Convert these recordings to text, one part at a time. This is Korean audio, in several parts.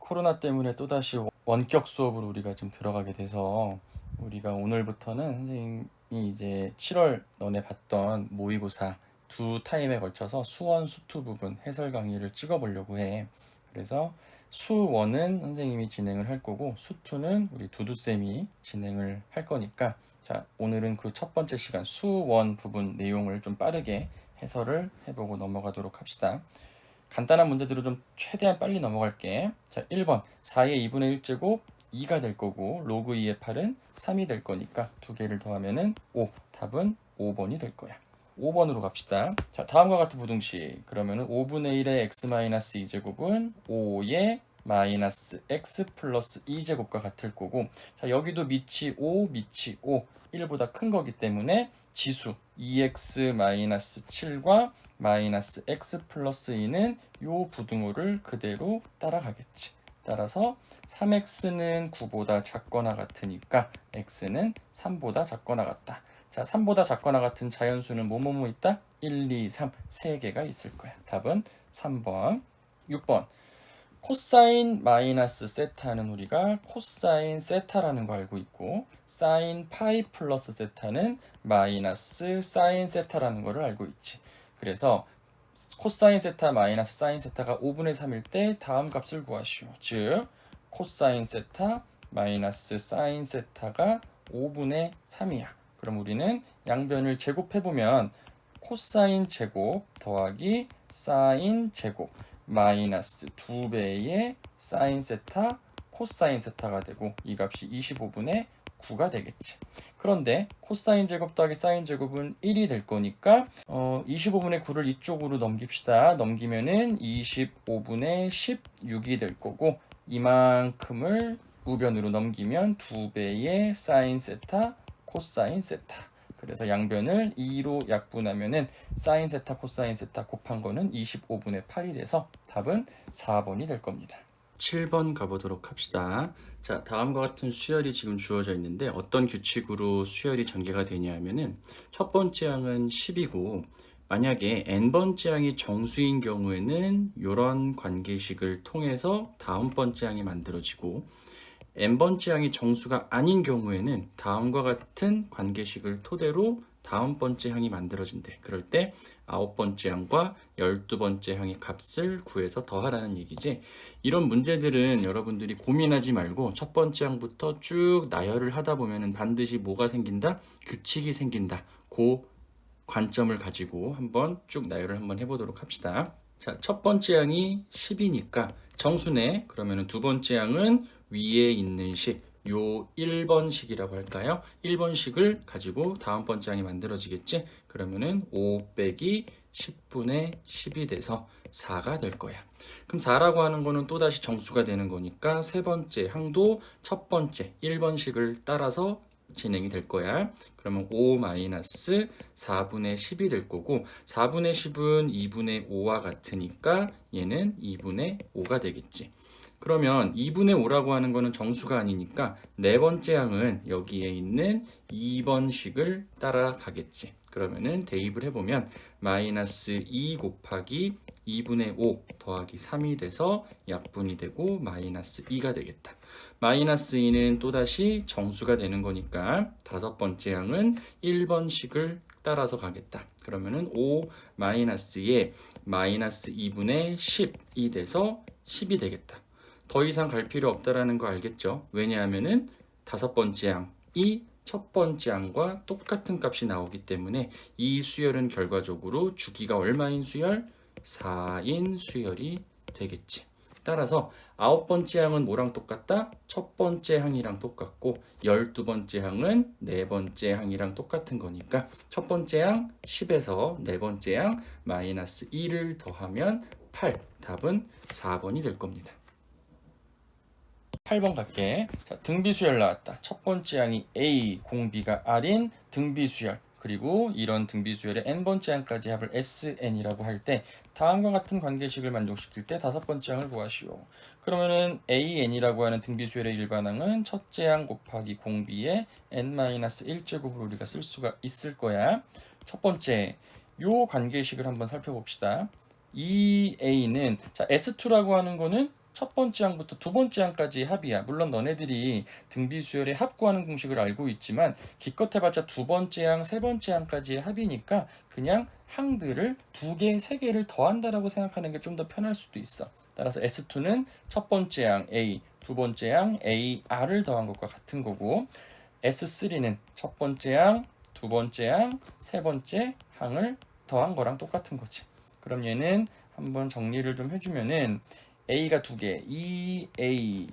코로나 때문에 또다시 원격 수업으로 우리가 좀 들어가게 돼서 우리가 오늘부터는 선생님이 이제 7월 너네 봤던 모의고사 두 타임에 걸쳐서 수원 수투 부분 해설 강의를 찍어보려고 해. 그래서 수1은 선생님이 진행을 할 거고 수2는 우리 두두쌤이 진행을 할 거니까 자, 오늘은 그 첫 번째 시간 수1 부분 내용을 좀 빠르게 해설을 해보고 넘어가도록 합시다. 간단한 문제들을 좀 최대한 빨리 넘어갈게. 자, 1번 4의 2분의 1제곱 2가 될 거고 로그 2의 8은 3이 될 거니까 두 개를 더하면은 5. 답은 5번이 될 거야. 5번으로 갑시다. 자, 다음과 같은 부등식. 그러면은 5분의 1의 x-2제곱은 5의 마이너스 x 플러스 2제곱과 같을 거고 자, 여기도 밑이 5, 밑이 5. 1보다 큰 거기 때문에 지수 2x-7과 마이너스 x 플러스 2는 요 부등호를 그대로 따라가겠지. 따라서 3x는 9보다 작거나 같으니까 x는 3보다 작거나 같다. 자, 3보다 작거나 같은 자연수는 뭐뭐뭐 있다? 1, 2, 3, 3개가 있을 거야. 답은 3번. 6번. 코사인 마이너스 세타는 우리가 코사인 세타라는 거 알고 있고 사인 파이 플러스 세타는 마이너스 사인 세타라는 거를 알고 있지. 그래서 코사인 세타 마이너스 사인 세타가 5분의 3일 때 다음 값을 구하시오. 즉 코사인 세타 마이너스 사인 세타가 5분의 3이야. 그럼 우리는 양변을 제곱해보면 코사인 제곱 더하기 사인 제곱 마이너스 2배의 사인 세타 코사인 세타가 되고 이 값이 25분의 9가 되겠지. 그런데 코사인 제곱 더하기 사인 제곱은 1이 될 거니까 25분의 9를 이쪽으로 넘깁시다. 넘기면은 25분의 16이 될 거고 이만큼을 우변으로 넘기면 2배의 사인 세타 코사인 세타. 그래서 양변을 2로 약분하면은 사인 세타 코사인 세타 곱한 거는 25분의 8이 돼서 답은 4번이 될 겁니다. 7번 가보도록 합시다. 자, 다음과 같은 수열이 지금 주어져 있는데 어떤 규칙으로 수열이 전개가 되냐 하면은 첫 번째 항은 10이고 만약에 n번째 항이 정수인 경우에는 이런 관계식을 통해서 다음 번째 항이 만들어지고 n번째 항이 정수가 아닌 경우에는 다음과 같은 관계식을 토대로 다음 번째 항이 만들어진대. 그럴 때 9번째 항과 12번째 항의 값을 구해서 더하라는 얘기지. 이런 문제들은 여러분들이 고민하지 말고 첫 번째 항부터 쭉 나열을 하다 보면 반드시 뭐가 생긴다? 규칙이 생긴다. 그 관점을 가지고 한번 쭉 나열을 한번 해보도록 합시다. 자, 첫 번째 항이 10이니까 정수네. 그러면 두 번째 항은 위에 있는 식, 요 1번식이라고 할까요? 1번식을 가지고 다음 번째 항이 만들어지겠지? 그러면은 5 빼기 10분의 10이 돼서 4가 될 거야. 그럼 4라고 하는 거는 또다시 정수가 되는 거니까 세 번째 항도 첫 번째 1번식을 따라서 진행이 될 거야. 그러면 5 마이너스 4분의 10이 될 거고 4분의 10은 2분의 5와 같으니까 얘는 2분의 5가 되겠지. 그러면 2분의 5라고 하는 거는 정수가 아니니까 네 번째 항은 여기에 있는 2번식을 따라가겠지. 그러면은 대입을 해보면 마이너스 2 곱하기 2분의 5 더하기 3이 돼서 약분이 되고 마이너스 2가 되겠다. 마이너스 2는 또다시 정수가 되는 거니까 다섯 번째 항은 1번식을 따라서 가겠다. 그러면은 5 마이너스에 마이너스 2분의 10이 돼서 10이 되겠다. 더 이상 갈 필요 없다라는 거 알겠죠? 왜냐하면은 다섯 번째 항이 첫 번째 항과 똑같은 값이 나오기 때문에 이 수열은 결과적으로 주기가 얼마인 수열? 4인 수열이 되겠지. 따라서 아홉 번째 항은 뭐랑 똑같다? 첫 번째 항이랑 똑같고 12번째 항은 네 번째 항이랑 똑같은 거니까 첫 번째 항 10에서 네 번째 항 마이너스 1을 더하면 8. 답은 4번이 될 겁니다. 8번 갈게. 자, 등비수열 나왔다. 첫 번째 항이 A, 공비가 R인 등비수열. 그리고 이런 등비수열의 n번째 항까지 합을 SN이라고 할 때 다음과 같은 관계식을 만족시킬 때 다섯 번째 항을 구하시오. 그러면은 AN이라고 하는 등비수열의 일반항은 첫째 항 곱하기 공비의 n-1제곱으로 우리가 쓸 수가 있을 거야. 첫 번째, 요 관계식을 한번 살펴봅시다. 이 A는 자 S2라고 하는 거는 첫 번째 항부터 두 번째 항까지의 합이야. 물론 너네들이 등비수열의 합 구하는 공식을 알고 있지만 기껏 해봤자 두 번째 항, 세 번째 항까지의 합이니까 그냥 항들을 두 개, 세 개를 더한다라고 생각하는 게 좀 더 편할 수도 있어. 따라서 S2는 첫 번째 항 A, 두 번째 항 AR을 더한 것과 같은 거고, S3는 첫 번째 항, 두 번째 항, 세 번째 항을 더한 거랑 똑같은 거지. 그럼 얘는 한번 정리를 좀 해주면은 A가 두 개, EAR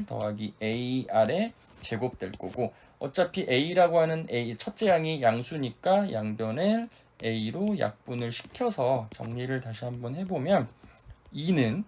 더하기 AR의 제곱 될 거고, 어차피 A라고 하는 A 첫째 항이 양수니까 양변을 A로 약분을 시켜서 정리를 다시 한번 해보면 2는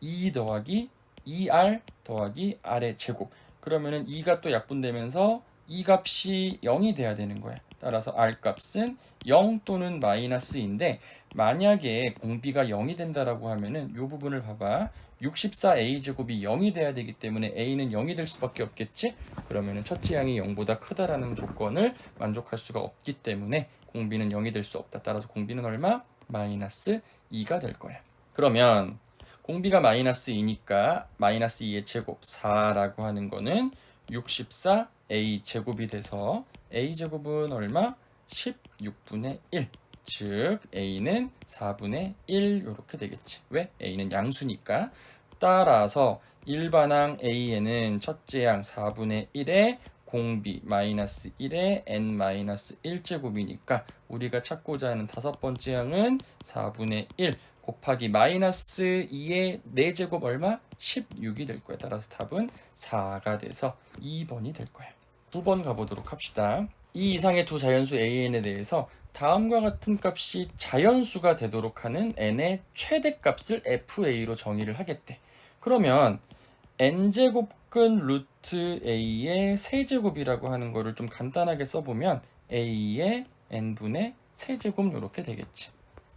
2 더하기 2R 더하기 R의 제곱. 그러면은 2가 또 약분되면서 이 값이 0이 돼야 되는 거야. 따라서 R 값은 0 또는 마이너스인데, 만약에 공비가 0이 된다라고 하면은 이 부분을 봐봐. 64A 제곱이 0이 돼야 되기 때문에 A는 0이 될 수밖에 없겠지? 그러면은 첫째 항이 0보다 크다라는 조건을 만족할 수가 없기 때문에 공비는 0이 될 수 없다. 따라서 공비는 얼마? 마이너스 2가 될 거야. 그러면 공비가 마이너스 2니까 마이너스 2의 제곱 4라고 하는 거는 64A 제곱이 돼서 A 제곱은 얼마? 16분의 1. 즉 A는 4분의 1 이렇게 되겠지. 왜? A는 양수니까. 따라서 일반항 A에는 첫째 항 4분의 1에 공비 마이너스 1에 n-1 제곱이니까 우리가 찾고자 하는 다섯 번째 항은 4분의 1 곱하기 마이너스 2의 4제곱 얼마? 16이 될 거야. 따라서 답은 4가 돼서 2번이 될 거야. 9번 가보도록 합시다. 이 이상의 두 자연수 AN에 대해서 다음과 같은 값이 자연수가 되도록 하는 n의 최대값을 FA로 정의를 하겠대. 그러면 n제곱근 루트 a의 세제곱이라고 하는 거를 좀 간단하게 써보면 a의 n분의 세제곱 이렇게 되겠지.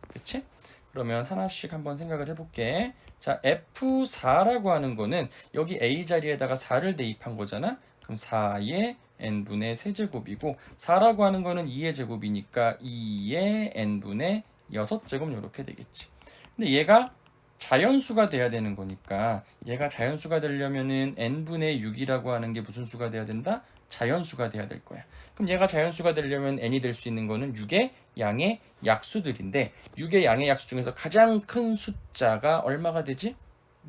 그치? 그러면 하나씩 한번 생각을 해볼게. 자, F4라고 하는 거는 여기 A 자리에다가 4를 대입한 거잖아. 그럼 4의 n분의 세제곱이고 4라고 하는 거는 2의 제곱이니까 2의 n분의 6제곱 이렇게 되겠지. 근데 얘가 자연수가 돼야 되는 거니까 얘가 자연수가 되려면은 n분의 6이라고 하는 게 무슨 수가 돼야 된다? 자연수가 돼야 될 거야. 그럼 얘가 자연수가 되려면 n이 될 수 있는 거는 6의 양의 약수들인데 6의 양의 약수 중에서 가장 큰 숫자가 얼마가 되지?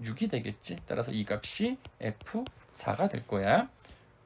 6이 되겠지. 따라서 이 값이 F4가 될 거야.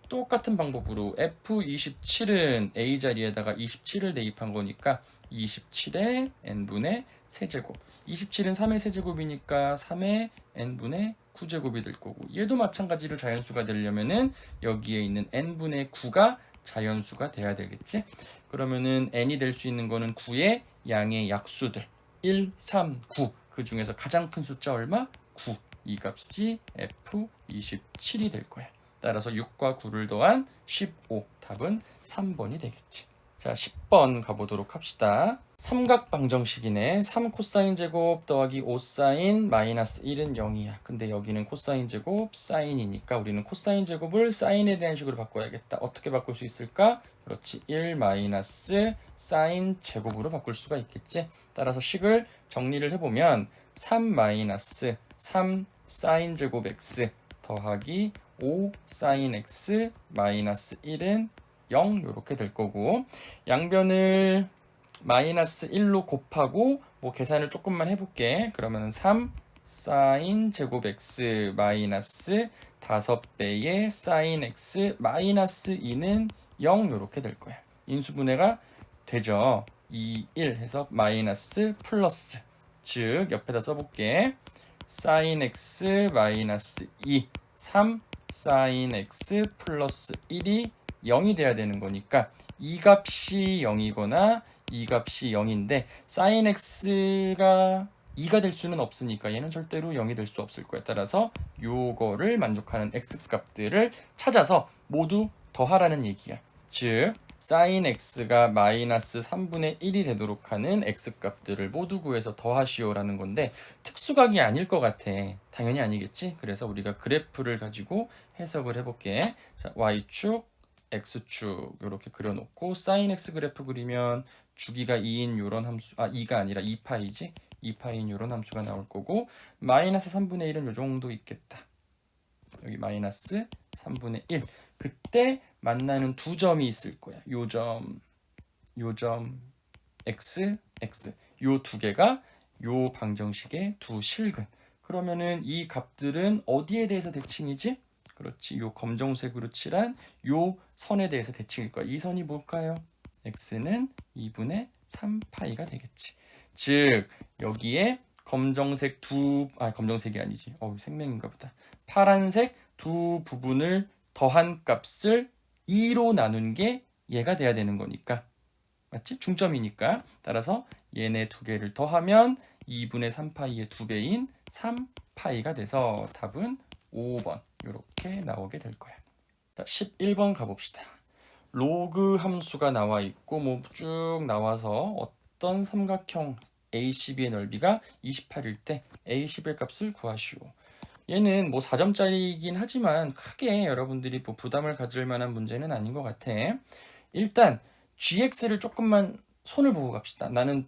똑같은 방법으로 F27은 A 자리에다가 27을 대입한 거니까 27의 n분의 세제곱. 27은 3의 세제곱이니까 3의 n분의 9제곱이 될 거고, 얘도 마찬가지로 자연수가 되려면은 여기에 있는 n분의 9가 자연수가 돼야 되겠지. 그러면은 n이 될 수 있는 거는 9의 양의 약수들 1, 3, 9. 그 중에서 가장 큰 숫자 얼마? 9. 이 값이 F27이 될 거야. 따라서 6과 9를 더한 15. 답은 3번이 되겠지. 자, 10번 가보도록 합시다. 삼각 방정식이네. 3 코사인 제곱 더하기 5 사인 마이너스 1은 0이야. 근데 여기는 코사인 제곱 사인이니까 우리는 코사인 제곱을 사인에 대한 식으로 바꿔야겠다. 어떻게 바꿀 수 있을까? 그렇지. 1 마이너스 사인 제곱으로 바꿀 수가 있겠지. 따라서 식을 정리를 해보면 3 마이너스 3 사인 제곱 x 더하기 5 사인 x 마이너스 1은 0 이렇게 될 거고, 양변을 마이너스 1로 곱하고 뭐 계산을 조금만 해볼게. 그러면 3 사인 제곱 x 마이너스 5배의 사인 x 마이너스 2는 0 이렇게 될 거야. 인수분해가 되죠. 2, 1 해서 마이너스 플러스, 즉 옆에다 써볼게. 사인 x 마이너스 2 3 사인 x 플러스 1이 0이 돼야 되는 거니까 이 값이 0이거나 이 값이 0인데 사인 x가 2가 될 수는 없으니까 얘는 절대로 0이 될 수 없을 거야. 따라서 요거를 만족하는 x 값들을 찾아서 모두 더하라는 얘기야. 즉 사인 x가 마이너스 3분의 1이 되도록 하는 x 값들을 모두 구해서 더하시오라는 건데 특수각이 아닐 것 같아. 당연히 아니겠지? 그래서 우리가 그래프를 가지고 해석을 해볼게. 자, y축, x축 이렇게 그려놓고 사인 x 그래프 그리면 주기가 2인 요런 함수, 2가 아니라 2파이지? 2파이인 이런 함수가 나올 거고 마이너스 3분의 1은 요 정도 있겠다. 여기 마이너스 3분의 1. 그때 만나는 두 점이 있을 거야. 요 점, x, x. 요 두 개가 요 방정식의 두 실근. 그러면은 이 값들은 어디에 대해서 대칭이지? 그렇지. 요 검정색으로 칠한 요 선에 대해서 대칭일 거야. 이 선이 뭘까요? x는 2분의 3파이가 되겠지. 즉 여기에 검정색이 아니지. 생명인가 보다. 파란색 두 부분을 더한 값을 2로 나눈 게 얘가 돼야 되는 거니까. 맞지? 중점이니까. 따라서 얘네 두 개를 더하면 2분의 3파이의 두 배인 3파이가 돼서 답은 5번 이렇게 나오게 될 거야. 자, 11번 가봅시다. 로그 함수가 나와 있고 뭐 쭉 나와서 어떤 삼각형 ACB의 넓이가 28일 때 A11 값을 구하시오. 얘는 뭐 4점짜리이긴 하지만 크게 여러분들이 뭐 부담을 가질 만한 문제는 아닌 것 같아. 일단 GX를 조금만 손을 보고 갑시다. 나는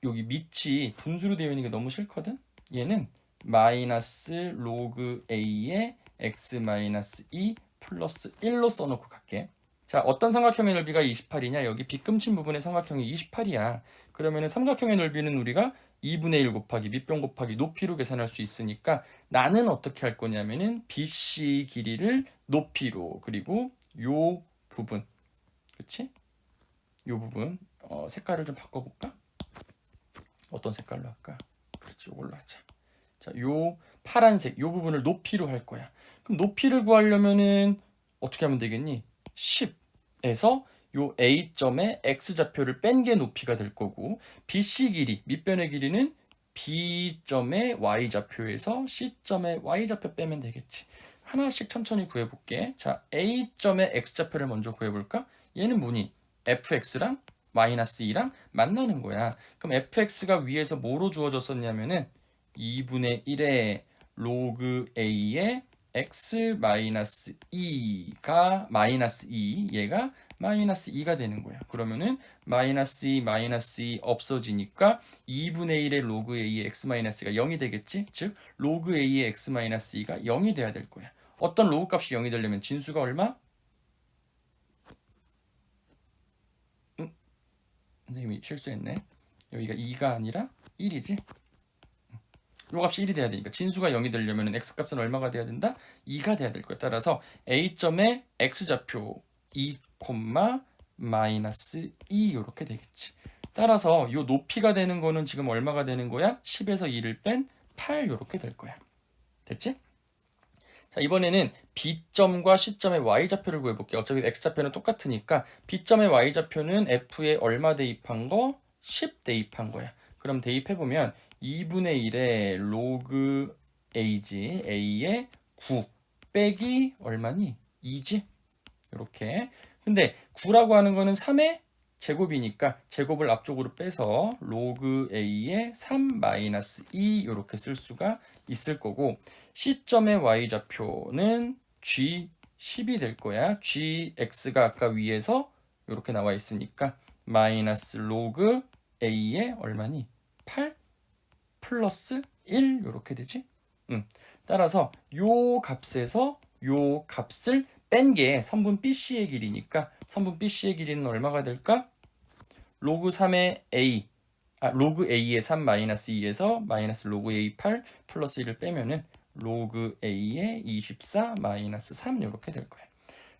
여기 밑이 분수로 되어 있는 게 너무 싫거든. 얘는 마이너스 로그 A의 x 마이너스 2 플러스 1로 써놓고 갈게. 자, 어떤 삼각형의 넓이가 28이냐? 여기 빗금친 부분의 삼각형이 28이야. 그러면은 삼각형의 넓이는 우리가 2분의 1 곱하기 밑변 곱하기 높이로 계산할 수 있으니까 나는 어떻게 할 거냐면은 BC 길이를 높이로 그리고 요 부분, 그치? 요 부분 색깔을 좀 바꿔볼까? 어떤 색깔로 할까? 그렇지, 이걸로 하자. 자, 요 파란색 요 부분을 높이로 할 거야. 그럼 높이를 구하려면은 어떻게 하면 되겠니? 10에서 요 A점의 X좌표를 뺀 게 높이가 될 거고 BC 길이, 밑변의 길이는 B점의 Y좌표에서 C점의 Y좌표 빼면 되겠지. 하나씩 천천히 구해볼게. 자, A점의 X좌표를 먼저 구해볼까? 얘는 뭐니? fx랑 마이너스 2랑 만나는 거야. 그럼 fx가 위에서 뭐로 주어졌었냐면은 2분의 1의 로그 a의 x 마이너스 2가 마이너스 2, 얘가 마이너스 2가 되는 거야. 그러면은 마이너스 2 없어지니까 2분의 1의 로그 a의 x 마이너스가 0이 되겠지? 즉 로그 a의 x 마이너스 2가 0이 돼야 될 거야. 어떤 로그 값이 0이 되려면 진수가 얼마? 선생님이 실수했네. 여기가 2가 아니라 1이지. 요 값이 1이 돼야 되니까 진수가 0이 되려면 x값은 얼마가 돼야 된다? 2가 돼야 될 거야. 따라서 a점의 x좌표 2, 마이너스 2 이렇게 되겠지. 따라서 요 높이가 되는 거는 지금 얼마가 되는 거야? 10에서 2를 뺀 8 이렇게 될 거야. 됐지? 자, 이번에는 B점과 C점의 Y좌표를 구해볼게요. 어차피 X좌표는 똑같으니까 B점의 Y좌표는 F에 얼마 대입한 거? 10 대입한 거야. 그럼 대입해보면 2분의 1의 로그 A지. A의 9 빼기 얼마니? 2지? 이렇게. 근데 9라고 하는 거는 3의 제곱이니까 제곱을 앞쪽으로 빼서 로그 A의 3 마이너스 2 이렇게 쓸 수가 있을 거고 C점의 Y좌표는 G10이 될 거야. GX가 아까 위에서 이렇게 나와 있으니까 마이너스 로그 A의 얼마니? 8 플러스 1 이렇게 되지? 따라서 요 값에서 요 값을 뺀 게 선분 BC의 길이니까 선분 BC의 길이는 얼마가 될까? 로그 3의 A 로그 A의 3 마이너스 2에서 마이너스 로그 A 8 플러스 1을 빼면은 로그 A의 24 마이너스 3 이렇게 될 거예요.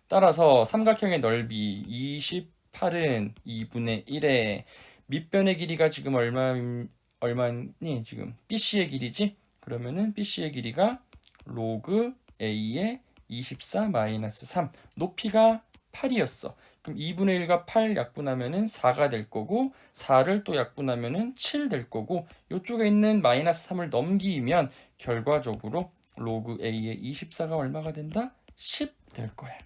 따라서 삼각형의 넓이 28은 2분의 1에 밑변의 길이가 지금 얼마니? 지금 BC의 길이지? 그러면은 BC의 길이가 로그 A의 24 마이너스 3 높이가 8이었어. 그럼 2분의 1과 8 약분하면은 4가 될 거고 4를 또 약분하면은 7 될 거고 이쪽에 있는 마이너스 3을 넘기면 결과적으로 로그 A의 24가 얼마가 된다? 10 될 거야.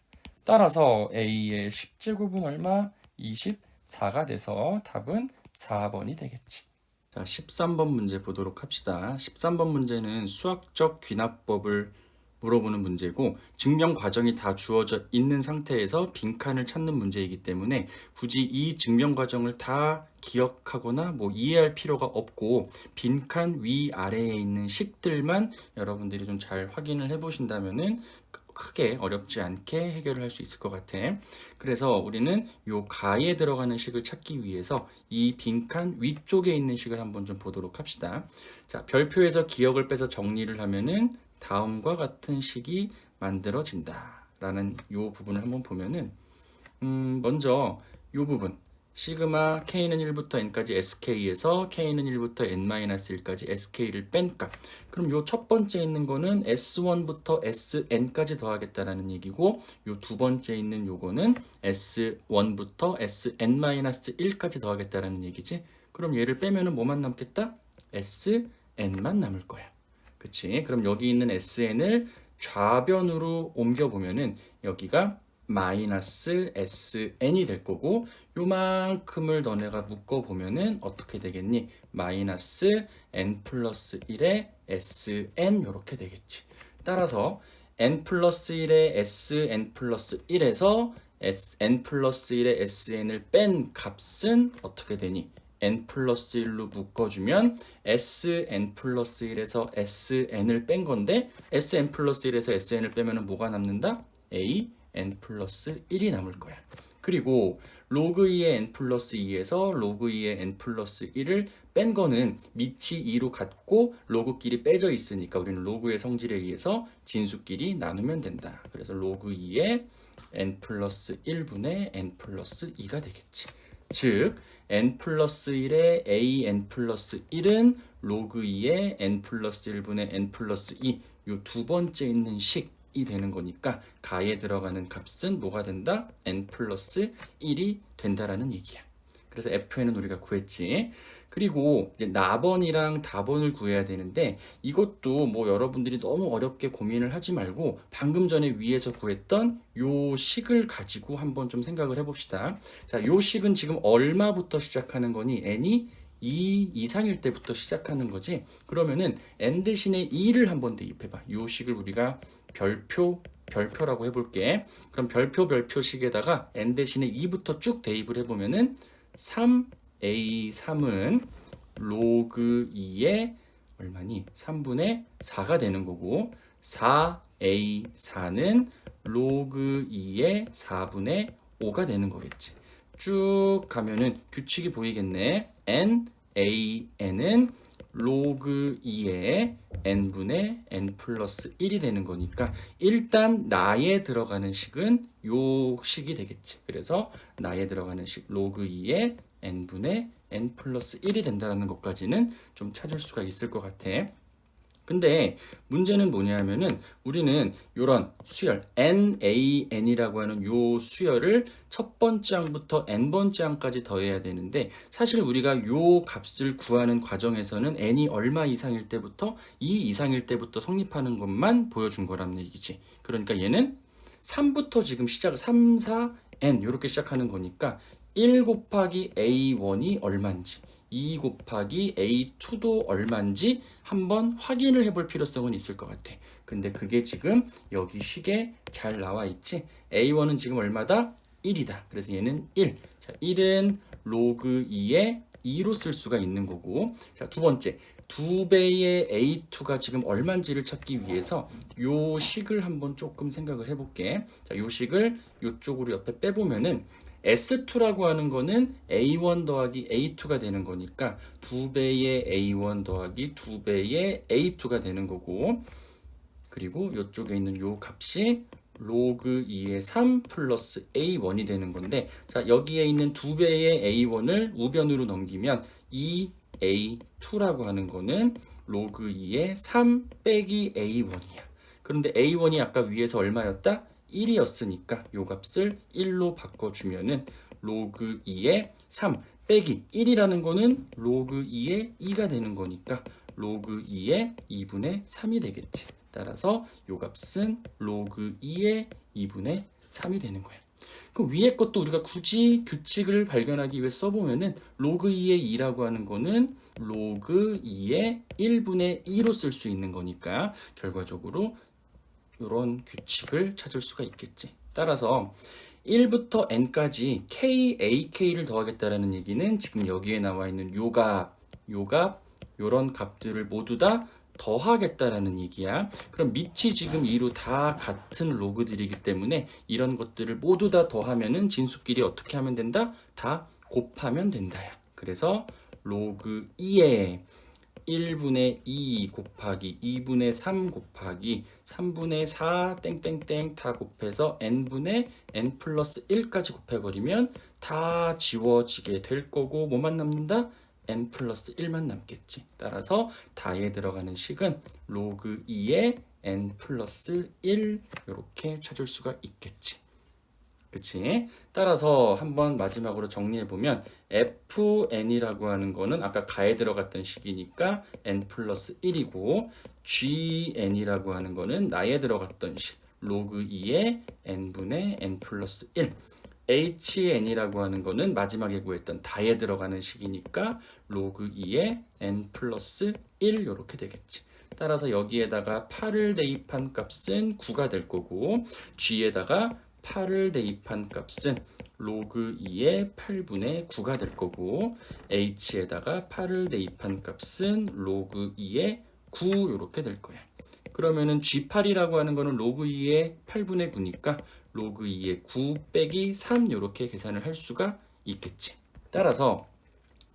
따라서 A의 10제곱은 얼마? 24가 돼서 답은 4번이 되겠지. 자, 13번 문제 보도록 합시다. 13번 문제는 수학적 귀납법을 물어보는 문제고 증명 과정이 다 주어져 있는 상태에서 빈칸을 찾는 문제이기 때문에 굳이 이 증명 과정을 다 기억하거나 뭐 이해할 필요가 없고 빈칸 위아래에 있는 식들만 여러분들이 좀 잘 확인을 해 보신다면은 크게 어렵지 않게 해결을 할 수 있을 것 같아. 그래서 우리는 요 가에 들어가는 식을 찾기 위해서 이 빈칸 위쪽에 있는 식을 한번 좀 보도록 합시다. 자, 별표에서 기억을 빼서 정리를 하면은 다음과 같은 식이 만들어진다 라는 요 부분을 한번 보면은 먼저 요 부분 시그마 k는 1부터 n까지 sk에서 k는 1부터 n-1까지 sk를 뺀 값. 그럼 요 첫 번째 있는 거는 s1부터 sn까지 더하겠다라는 얘기고 요 두 번째 있는 요거는 s1부터 sn-1까지 더하겠다라는 얘기지. 그럼 얘를 빼면은 뭐만 남겠다? sn만 남을 거야. 그치? 그럼 여기 있는 sn을 좌변으로 옮겨보면은 여기가 마이너스 sn이 될 거고 요만큼을 너네가 묶어보면은 어떻게 되겠니? 마이너스 n 플러스 1의 sn 요렇게 되겠지. 따라서 n 플러스 1의 sn 플러스 1에서 n 플러스 1의 sn을 뺀 값은 어떻게 되니? n 플러스 1로 묶어주면 sn 플러스 1에서 sn을 뺀 건데 sn 플러스 1에서 sn을 빼면 뭐가 남는다? a n 플러스 1이 남을 거야. 그리고 로그 2의 n 플러스 2에서 로그 2의 n 플러스 1을 뺀 거는 밑이 2로 같고 로그끼리 빼져 있으니까 우리는 로그의 성질에 의해서 진수끼리 나누면 된다. 그래서 로그 2의 n 플러스 1분의 n 플러스 2가 되겠지. 즉 n 플러스 1의 a n 플러스 1은 로그 2의 n 플러스 1분의 n 플러스 2 요 두 번째 있는 식이 되는 거니까 가에 들어가는 값은 뭐가 된다? n 플러스 1이 된다라는 얘기야. 그래서 fn은 우리가 구했지. 그리고 이제 나번이랑 다번을 구해야 되는데 이것도 뭐 여러분들이 너무 어렵게 고민을 하지 말고 방금 전에 위에서 구했던 요 식을 가지고 한번 좀 생각을 해봅시다. 자, 요 식은 지금 얼마부터 시작하는 거니? n이 2 이상일 때부터 시작하는 거지. 그러면은 n 대신에 2를 한번 대입해봐. 요 식을 우리가 별표라고 해볼게. 그럼 별표식에다가 n 대신에 2부터 쭉 대입을 해보면은 3a3은 로그 2의 얼마니? 3분의 4가 되는 거고 4a4는 로그 2의 4분의 5가 되는 거겠지. 쭉 가면은 규칙이 보이겠네. nAn은 로그 2의 n분의 n 플러스 1이 되는 거니까 일단 나에 들어가는 식은 요 식이 되겠지. 그래서 나에 들어가는 식 로그 2의 n분의 n 플러스 1이 된다는 것까지는 좀 찾을 수가 있을 것 같아. 근데 문제는 뭐냐면은 우리는 이런 수열 NaN이라고 하는 요 수열을 첫 번째 항부터 n번째 항까지 더해야 되는데 사실 우리가 요 값을 구하는 과정에서는 n이 얼마 이상일 때부터 2 이상일 때부터 성립하는 것만 보여준 거란 얘기지. 그러니까 얘는 3부터 지금 3, 4, n 이렇게 시작하는 거니까 1 곱하기 a1이 얼마인지 2 곱하기 a2도 얼마인지 한번 확인을 해볼 필요성은 있을 것 같아. 근데 그게 지금 여기 식에 잘 나와 있지. a1은 지금 얼마다? 1이다. 그래서 얘는 1. 자, 1은 로그 2에 2로 쓸 수가 있는 거고. 자, 두 번째. 2배의 a2가 지금 얼마인지를 찾기 위해서 요 식을 한번 조금 생각을 해볼게. 자, 요 식을 요쪽으로 옆에 빼보면은 S2라고 하는 거는 A1 더하기 A2가 되는 거니까 2배의 A1 더하기 2배의 A2가 되는 거고 그리고 이쪽에 있는 요 값이 로그 2의 3 플러스 A1이 되는 건데 자 여기에 있는 2배의 A1을 우변으로 넘기면 2A2라고 하는 거는 로그 2의 3 빼기 A1이야. 그런데 A1이 아까 위에서 얼마였다? 1이었으니까 요 값을 1로 바꿔주면은 로그 2의 3 빼기 1이라는 거는 로그 2의 2가 되는 거니까 로그 2의 2분의 3이 되겠지. 따라서 요 값은 로그 2의 2분의 3이 되는 거야. 그 위에 것도 우리가 굳이 규칙을 발견하기 위해 써보면은 로그 2의 2라고 하는 거는 로그 2의 1분의 2로 쓸 수 있는 거니까 결과적으로 이런 규칙을 찾을 수가 있겠지. 따라서 1부터 n까지 KAK를 더하겠다라는 얘기는 지금 여기에 나와 있는 요 값, 요런 값들을 모두 다 더하겠다라는 얘기야. 그럼 밑이 지금 2로 다 같은 로그들이기 때문에 이런 것들을 모두 다 더하면은 진수끼리 어떻게 하면 된다? 다 곱하면 된다야. 그래서 로그 2에 1분의 2 곱하기 2분의 3 곱하기 3분의 4 땡땡땡 다 곱해서 n분의 n 플러스 1까지 곱해버리면 다 지워지게 될 거고 뭐만 남는다? n 플러스 1만 남겠지. 따라서 다에 들어가는 식은 로그 2의 n 플러스 1 이렇게 찾을 수가 있겠지. 그치? 따라서 한번 마지막으로 정리해보면 fn이라고 하는 거는 아까 가에 들어갔던 식이니까 n 플러스 1이고 gn이라고 하는 거는 나에 들어갔던 식 로그 2의 n분의 n 플러스 1 hn이라고 하는 거는 마지막에 구했던 다에 들어가는 식이니까 로그 2의 n 플러스 1 이렇게 되겠지. 따라서 여기에다가 8을 대입한 값은 9가 될 거고 g에다가 8을 대입한 값은 로그 2의 8분의 9가 될 거고 h에다가 8을 대입한 값은 로그 2의 9 이렇게 될 거야. 그러면은 g8이라고 하는 거는 로그 2의 8분의 9니까 로그 2의 9 빼기 3 이렇게 계산을 할 수가 있겠지. 따라서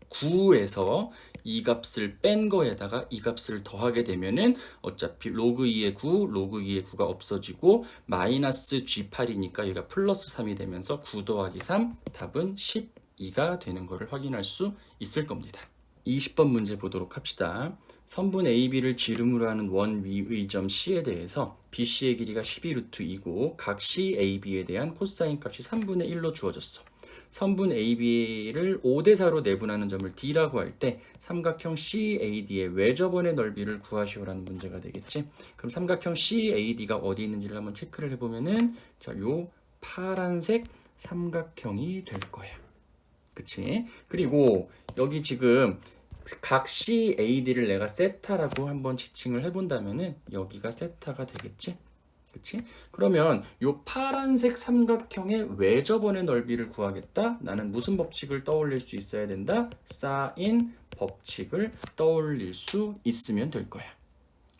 9에서 이 값을 뺀 거에다가 이 값을 더하게 되면은 어차피 로그 2의 9, 로그 2의 9가 없어지고 마이너스 G8이니까 얘가 플러스 3이 되면서 9 더하기 3 답은 12가 되는 것을 확인할 수 있을 겁니다. 20번 문제 보도록 합시다. 선분 AB를 지름으로 하는 원 위의 점 C에 대해서 BC의 길이가 12루트이고 각 CAB에 대한 코사인 값이 3분의 1로 주어졌어. 선분 AB를 5대4로 내분하는 점을 D라고 할 때 삼각형 CAD의 외접원의 넓이를 구하시오라는 문제가 되겠지. 그럼 삼각형 CAD가 어디 있는지를 한번 체크를 해보면은 자, 요 파란색 삼각형이 될 거야. 그치? 그리고 여기 지금 각 CAD를 내가 세타라고 한번 지칭을 해본다면은 여기가 세타가 되겠지? 그치? 그러면 이 파란색 삼각형의 외접원의 넓이를 구하겠다? 나는 무슨 법칙을 떠올릴 수 있어야 된다? 사인 법칙을 떠올릴 수 있으면 될 거야.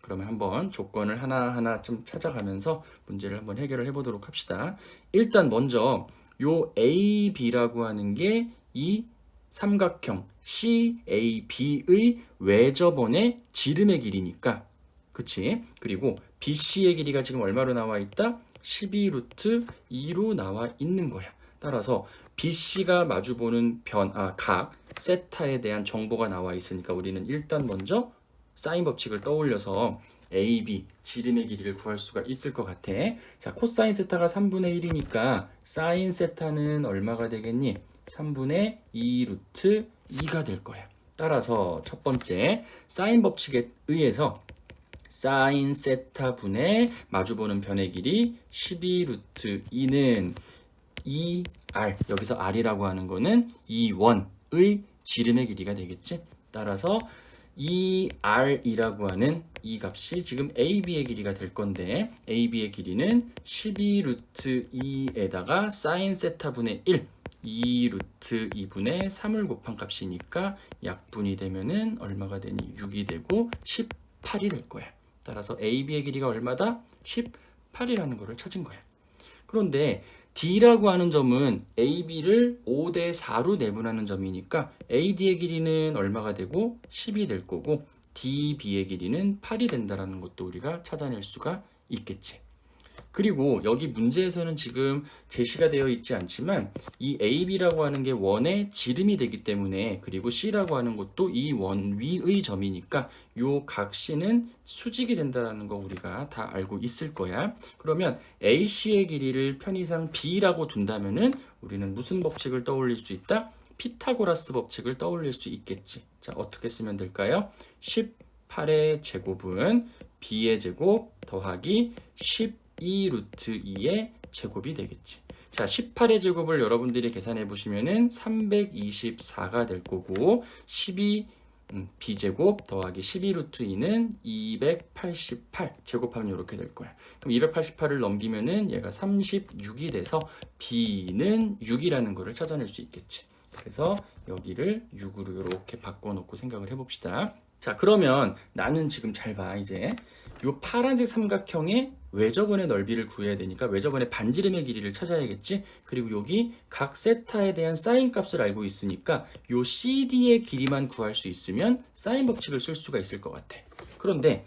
그러면 한번 조건을 하나하나 좀 찾아가면서 문제를 한번 해결을 해보도록 합시다. 일단 먼저 요 AB라고 하는 게 이 삼각형 CAB의 외접원의 지름의 길이니까 그치? 그리고 BC의 길이가 지금 얼마로 나와 있다? 12루트 2로 나와 있는 거야. 따라서 BC가 마주보는 각 세타에 대한 정보가 나와 있으니까 우리는 일단 먼저 사인 법칙을 떠올려서 AB 지름의 길이를 구할 수가 있을 것 같아. 자, 코사인 세타가 3분의 1이니까 사인 세타는 얼마가 되겠니? 3분의 2 루트 2가 될 거야. 따라서 첫 번째 사인 법칙에 의해서 사인 세타 분의 마주보는 변의 길이 12루트 2는 2R 여기서 R이라고 하는 거는 이 원의 지름의 길이가 되겠지. 따라서 2R이라고 하는 이 값이 지금 AB의 길이가 될 건데 AB의 길이는 12루트 2에다가 사인 세타 분의 1 2루트 2분의 3을 곱한 값이니까 약분이 되면은 얼마가 되니? 6이 되고 18이 될 거야. 따라서 AB의 길이가 얼마다? 18이라는 거를 찾은 거야. 그런데 D라고 하는 점은 AB를 5대4로 내분하는 점이니까 AD의 길이는 얼마가 되고 10이 될 거고 DB의 길이는 8이 된다는 것도 우리가 찾아낼 수가 있겠지. 그리고 여기 문제에서는 지금 제시가 되어 있지 않지만 이 AB라고 하는 게 원의 지름이 되기 때문에 그리고 C라고 하는 것도 이 원 위의 점이니까 요 각 C는 수직이 된다는 거 우리가 다 알고 있을 거야. 그러면 AC의 길이를 편의상 B라고 둔다면은 우리는 무슨 법칙을 떠올릴 수 있다? 피타고라스 법칙을 떠올릴 수 있겠지. 자, 어떻게 쓰면 될까요? 18의 제곱은 B의 제곱 더하기 12루트 2의 제곱이 되겠지. 자, 18의 제곱을 여러분들이 계산해 보시면은 324가 될 거고 12 b제곱 더하기 12루트 2는 288 제곱하면 이렇게 될 거야. 그럼 288을 넘기면은 얘가 36이 돼서 b는 6이라는 거를 찾아낼 수 있겠지. 그래서 여기를 6으로 이렇게 바꿔놓고 생각을 해봅시다. 자, 그러면 나는 지금 잘 봐. 이제 요 파란색 삼각형의 외접원의 넓이를 구해야 되니까 외접원의 반지름의 길이를 찾아야겠지. 그리고 여기 각 세타에 대한 사인 값을 알고 있으니까 요 CD의 길이만 구할 수 있으면 사인 법칙을 쓸 수가 있을 것 같아. 그런데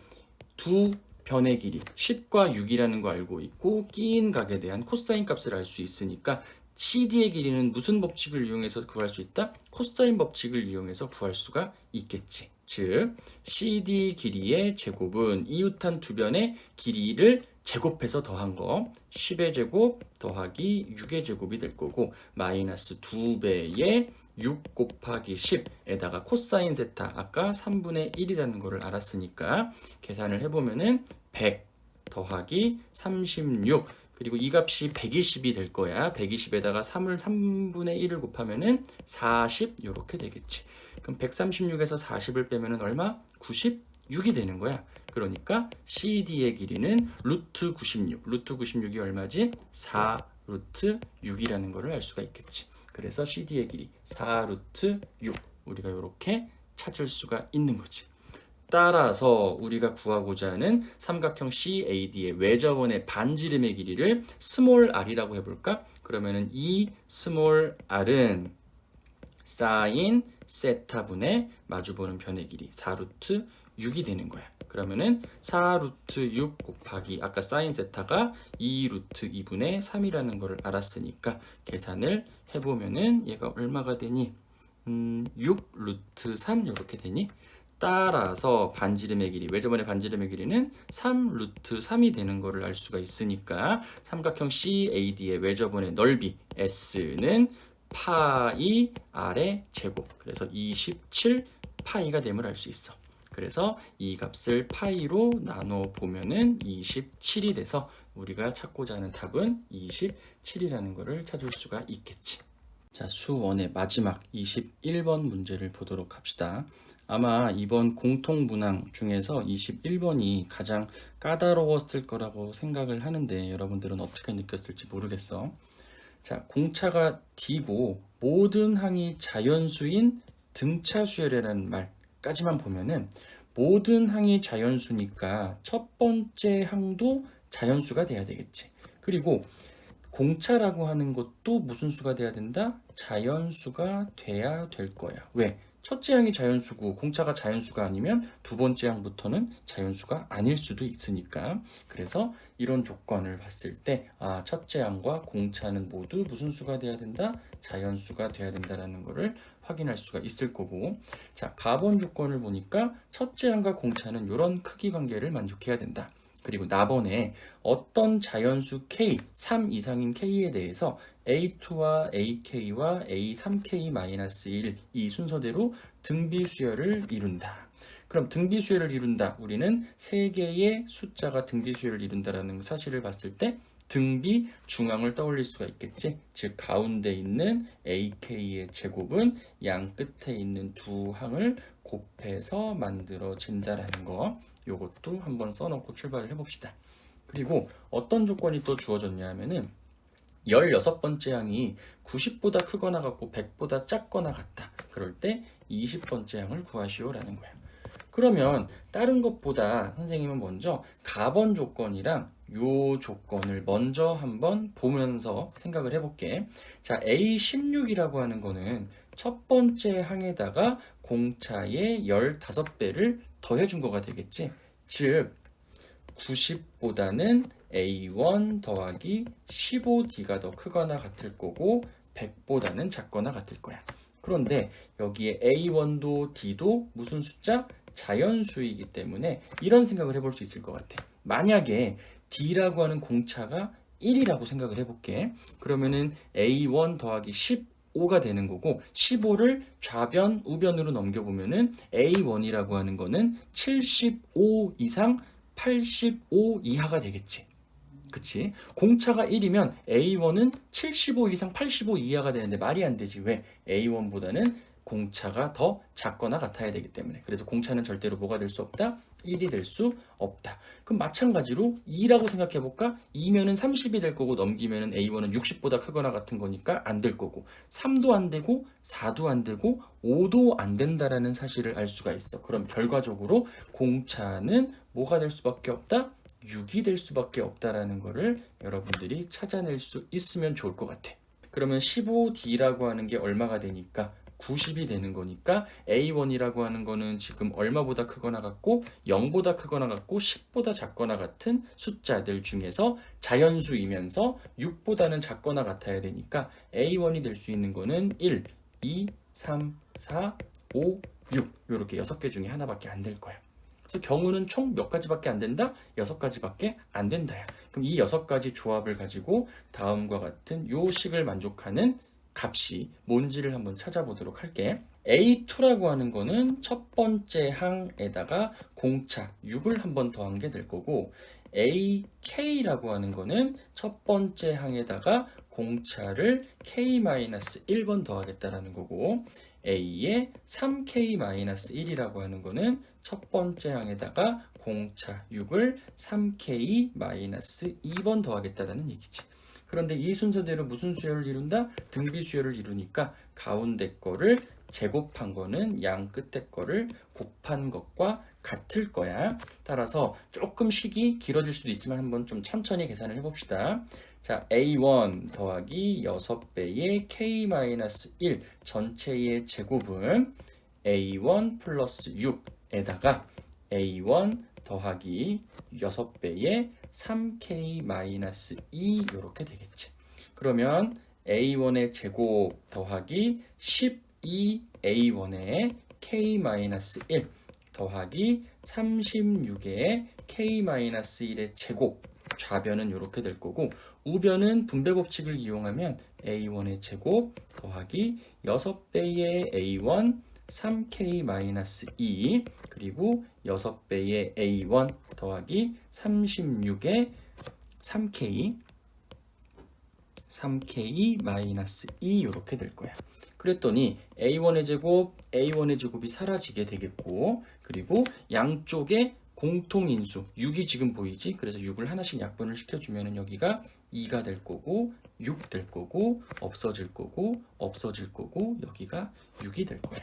두 변의 길이 10과 6이라는 거 알고 있고 끼인 각에 대한 코사인 값을 알 수 있으니까 CD의 길이는 무슨 법칙을 이용해서 구할 수 있다? 코사인 법칙을 이용해서 구할 수가 있겠지. 즉 CD 길이의 제곱은 이웃한 두 변의 길이를 제곱해서 더한 거 10의 제곱 더하기 6의 제곱이 될 거고 마이너스 2배의 6 곱하기 10에다가 코사인 세타 아까 3분의 1이라는 거를 알았으니까 계산을 해보면은 100 더하기 36 그리고 이 값이 120이 될 거야. 120에다가 3분의 1을 곱하면은 40 이렇게 되겠지. 그럼 136에서 40을 빼면은 얼마? 96이 되는 거야. 그러니까 CD의 길이는 루트 96. 루트 96이 얼마지? 4 루트 6이라는 거를 알 수가 있겠지. 그래서 CD의 길이 4 루트 6. 우리가 이렇게 찾을 수가 있는 거지. 따라서 우리가 구하고자 하는 삼각형 CAD의 외접원의 반지름의 길이를 스몰 r이라고 해볼까? 그러면은 이 스몰 r은 사인 세타분의 마주보는 변의 길이 4루트 6이 되는 거야. 그러면은 4루트 6 곱하기 아까 사인 세타가 2루트 2분의 3이라는 거를 알았으니까 계산을 해보면은 얘가 얼마가 되니? 6루트 3 이렇게 되니? 따라서 반지름의 길이, 외접원의 반지름의 길이는 3 루트 3이 되는 거를 알 수가 있으니까 삼각형 CAD의 외접원의 넓이 S는 파이 R의 제곱, 그래서 27 파이가 됨을 알 수 있어. 그래서 이 값을 파이로 나눠 보면은 27이 돼서 우리가 찾고자 하는 답은 27이라는 거를 찾을 수가 있겠지. 자, 수1의 마지막 21번 문제를 보도록 합시다. 아마 이번 공통문항 중에서 21번이 가장 까다로웠을 거라고 생각을 하는데 여러분들은 어떻게 느꼈을지 모르겠어. 자, 공차가 D고 모든 항이 자연수인 등차수열이라는 말까지만 보면은 모든 항이 자연수니까 첫 번째 항도 자연수가 돼야 되겠지. 그리고 공차라고 하는 것도 무슨 수가 돼야 된다? 자연수가 돼야 될 거야. 왜? 첫째 항이 자연수고 공차가 자연수가 아니면 두 번째 항부터는 자연수가 아닐 수도 있으니까. 그래서 이런 조건을 봤을 때 첫째 항과 공차는 모두 무슨 수가 돼야 된다? 자연수가 돼야 된다라는 거를 확인할 수가 있을 거고, 자, 가번 조건을 보니까 첫째 항과 공차는 이런 크기 관계를 만족해야 된다. 그리고 나번에 어떤 자연수 K, 3 이상인 K에 대해서 A2와 AK와 A3K-1 이 순서대로 등비수열을 이룬다. 그럼 등비수열을 이룬다. 우리는 세 개의 숫자가 등비수열을 이룬다라는 사실을 봤을 때 등비 중앙을 떠올릴 수가 있겠지. 즉 가운데 있는 AK의 제곱은 양 끝에 있는 두 항을 곱해서 만들어진다라는 거. 요것도 한번 써놓고 출발을 해봅시다. 그리고 어떤 조건이 또 주어졌냐 하면은 16번째 항이 90보다 크거나 같고 100보다 작거나 같다. 그럴 때 20번째 항을 구하시오라는 거야. 그러면 다른 것보다 선생님은 먼저 가번 조건이랑 요 조건을 먼저 한번 보면서 생각을 해볼게. 자, A16이라고 하는 거는 첫 번째 항에다가 공차의 15배를 더해준 거가 되겠지. 즉 90보다는 A1 더하기 15D가 더 크거나 같을 거고 100보다는 작거나 같을 거야. 그런데 여기에 A1도 D도 무슨 숫자? 자연수이기 때문에 이런 생각을 해볼 수 있을 것 같아. 만약에 D라고 하는 공차가 1이라고 생각을 해볼게. 그러면은 A1 더하기 15가 되는 거고 15를 좌변, 우변으로 넘겨보면은 A1이라고 하는 거는 75 이상 85 이하가 되겠지. 그치? 공차가 1이면 A1은 75 이상 85 이하가 되는데 말이 안 되지. 왜? A1보다는 공차가 더 작거나 같아야 되기 때문에. 그래서 공차는 절대로 뭐가 될 수 없다? 1이 될 수 없다. 그럼 마찬가지로 2라고 생각해 볼까? 2면은 30이 될 거고 넘기면은 A1은 60보다 크거나 같은 거니까 안 될 거고 3도 안 되고 4도 안 되고 5도 안 된다라는 사실을 알 수가 있어. 그럼 결과적으로 공차는 뭐가 될 수밖에 없다? 6이 될 수밖에 없다라는 거를 여러분들이 찾아낼 수 있으면 좋을 것 같아. 그러면 15D라고 하는 게 얼마가 되니까 90이 되는 거니까 A1이라고 하는 거는 지금 얼마보다 크거나 같고 0보다 크거나 같고 10보다 작거나 같은 숫자들 중에서 자연수이면서 6보다는 작거나 같아야 되니까 A1이 될 수 있는 거는 1, 2, 3, 4, 5, 6 이렇게 6개 중에 하나밖에 안 될 거야. 그래서 경우는 총 몇 가지밖에 안 된다? 6가지밖에 안 된다야. 그럼 이 6가지 조합을 가지고 다음과 같은 요 식을 만족하는 값이 뭔지를 한번 찾아보도록 할게. A2라고 하는 거는 첫 번째 항에다가 공차 6을 한번 더한 게 될 거고 AK라고 하는 거는 첫 번째 항에다가 공차를 K-1번 더하겠다라는 거고 A의 3K-1이라고 하는 거는 첫 번째 항에다가 공차 6을 3K-2번 더하겠다라는 얘기지. 그런데 이 순서대로 무슨 수열을 이룬다? 등비 수열을 이루니까 가운데 거를 제곱한 거는 양 끝에 거를 곱한 것과 같을 거야. 따라서 조금 식이 길어질 수도 있지만 한번 좀 천천히 계산을 해봅시다. 자, A1 더하기 6배의 K-1 전체의 제곱은 A1 플러스 6에다가 A1 더하기 6배의 3K-2 이렇게 되겠지. 그러면 A1의 제곱 더하기 12A1의 K-1 더하기 36의 K-1의 제곱 좌변은 이렇게 될 거고 우변은 분배 법칙을 이용하면 A1의 제곱 더하기 6배의 A1 3K-2 그리고 6배의 A1 더하기 36의 3K-2 이렇게 될 거야. 그랬더니 A1의 제곱, A1의 제곱이 사라지게 되겠고 그리고 양쪽에 공통인수 6이 지금 보이지? 그래서 6을 하나씩 약분을 시켜주면 여기가 2가 될 거고 6 될 거고 없어질 거고 없어질 거고 여기가 6이 될 거야.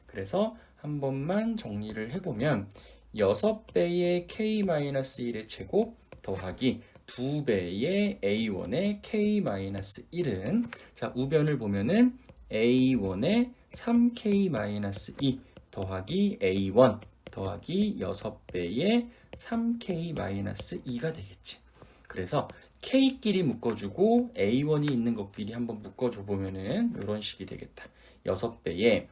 그래서 한 번만 정리를 해보면 6배의 K-1의 제곱 더하기 2배의 A1의 K-1은 자 우변을 보면은 A1의 3K-2 더하기 A1 더하기 6배의 3K-2가 되겠지. 그래서 K끼리 묶어주고 A1이 있는 것끼리 한번 묶어줘 보면은 이런 식이 되겠다. 6배의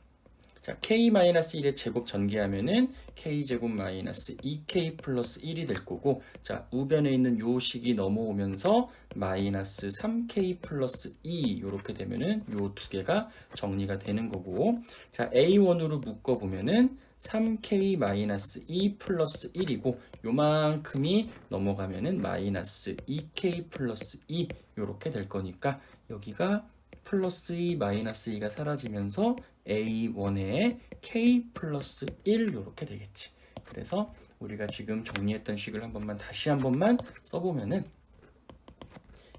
자, K-1의 제곱 전개하면은 K제곱 마이너스 2K 플러스 1이 될 거고 자, 우변에 있는 요 식이 넘어오면서 마이너스 3K 플러스 2 이렇게 되면은 요 두 개가 정리가 되는 거고 자, A1으로 묶어보면은 3K 마이너스 2 플러스 1이고 요만큼이 넘어가면은 마이너스 2K 플러스 2 이렇게 될 거니까 여기가 플러스 2 마이너스 2가 사라지면서 A1의 K 플러스 1 이렇게 되겠지. 그래서 우리가 지금 정리했던 식을 다시 한 번만 써보면은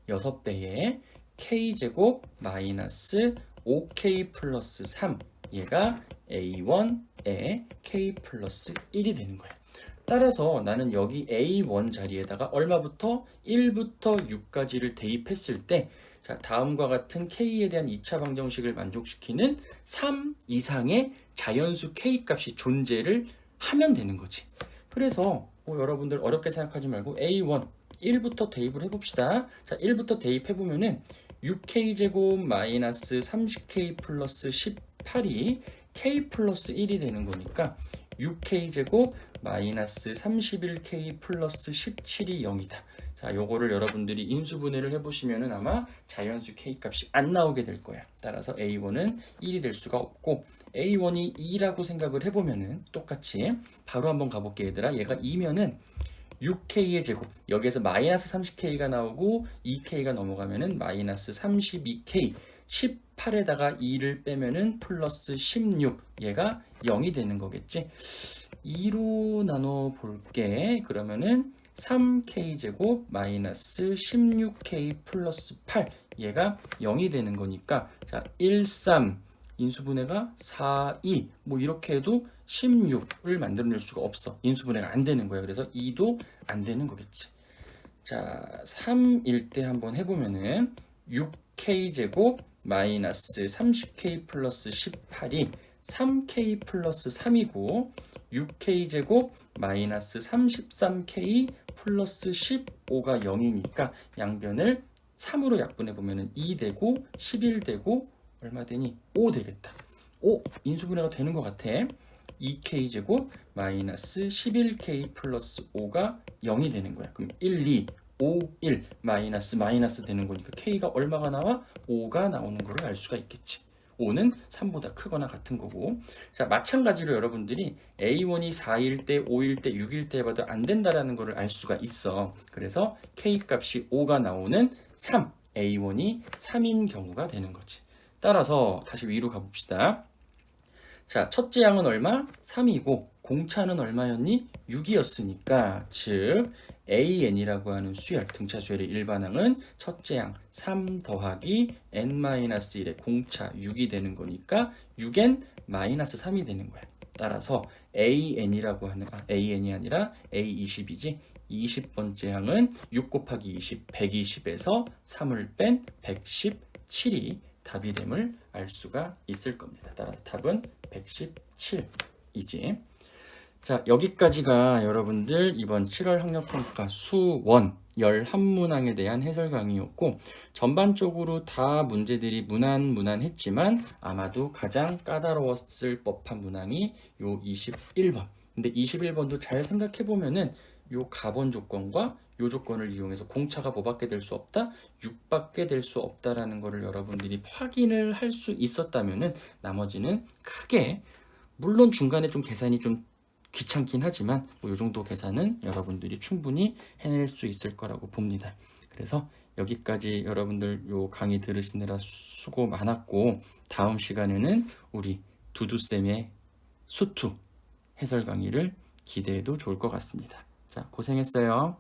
6배의 K제곱 마이너스 5K 플러스 3 얘가 A1의 K 플러스 1이 되는 거야. 따라서 나는 여기 A1 자리에다가 얼마부터 1부터 6까지를 대입했을 때 자, 다음과 같은 K에 대한 2차 방정식을 만족시키는 3 이상의 자연수 K 값이 존재를 하면 되는 거지. 그래서 여러분들 어렵게 생각하지 말고 A1 1부터 대입을 해봅시다. 자, 1부터 대입해보면은 6K제곱 마이너스 30K 플러스 18이 K 플러스 1이 되는 거니까 6K제곱 마이너스 31K 플러스 17이 0이다. 자, 요거를 여러분들이 인수분해를 해보시면은 아마 자연수 K 값이 안 나오게 될 거야. 따라서 A1은 1이 될 수가 없고 A1이 2라고 생각을 해보면은 똑같이 바로 한번 가볼게 얘들아. 얘가 2면은 6K의 제곱 여기에서 마이너스 30K가 나오고 2K가 넘어가면은 마이너스 32K 18에다가 2를 빼면은 플러스 16, 얘가 0이 되는 거겠지. 2로 나눠 볼게. 그러면은 3k제곱 마이너스 16k 플러스 8, 얘가 0이 되는 거니까, 자, 1, 3 인수분해가 4, 2 뭐 이렇게 해도 16을 만들어낼 수가 없어. 인수분해가 안 되는 거야. 그래서 2도 안 되는 거겠지. 자, 3일 때 한번 해보면은 6k 제곱 마이너스 30k 플러스 18이 3k 플러스 3이고, 6k 제곱 마이너스 33k 플러스 15가 0이니까 양변을 3으로 약분해 보면은 2 되고 11 되고 얼마 되니? 5 되겠다. 5 인수분해가 되는 것 같아. 2k 제곱 마이너스 11k 플러스 5가 0이 되는 거야. 그럼 1, 2, 5, 1 마이너스 마이너스 되는 거니까 k가 얼마가 나와? 5가 나오는 거를 알 수가 있겠지. 5는 3보다 크거나 같은 거고. 자, 마찬가지로 여러분들이 A1이 4일 때, 5일 때, 6일 때 해봐도 안 된다라는 거를 알 수가 있어. 그래서 k 값이 5가 나오는 3, A1이 3인 경우가 되는 거지. 따라서 다시 위로 가봅시다. 자, 첫째 양은 얼마? 3이고 공차는 얼마였니? 6이었으니까 즉 AN이라고 하는 수열, 등차 수열의 일반항은 첫째 양 3 더하기 n-1의 공차 6이 되는 거니까 6n 마이너스 3이 되는 거야. 따라서 AN이라고 하는, AN이 아니라 A20이지. 20번째 항은 6 곱하기 20, 120에서 3을 뺀 117이 답이 됨을 알 수가 있을 겁니다. 따라서 답은 117이지. 자, 여기까지가 여러분들 이번 7월 학력평가 수원 11문항에 대한 해설 강의였고, 전반적으로 다 문제들이 무난했지만 아마도 가장 까다로웠을 법한 문항이 요 21번. 근데 21번도 잘 생각해보면은 요 가번 조건과 요 조건을 이용해서 공차가 뭐밖에 될 수 없다? 6밖에 될 수 없다라는 거를 여러분들이 확인을 할 수 있었다면은 나머지는 크게, 물론 중간에 좀 계산이 좀 귀찮긴 하지만 뭐 요 정도 계산은 여러분들이 충분히 해낼 수 있을 거라고 봅니다. 그래서 여기까지 여러분들 요 강의 들으시느라 수고 많았고, 다음 시간에는 우리 두두쌤의 수투 해설 강의를 기대해도 좋을 것 같습니다. 자, 고생했어요.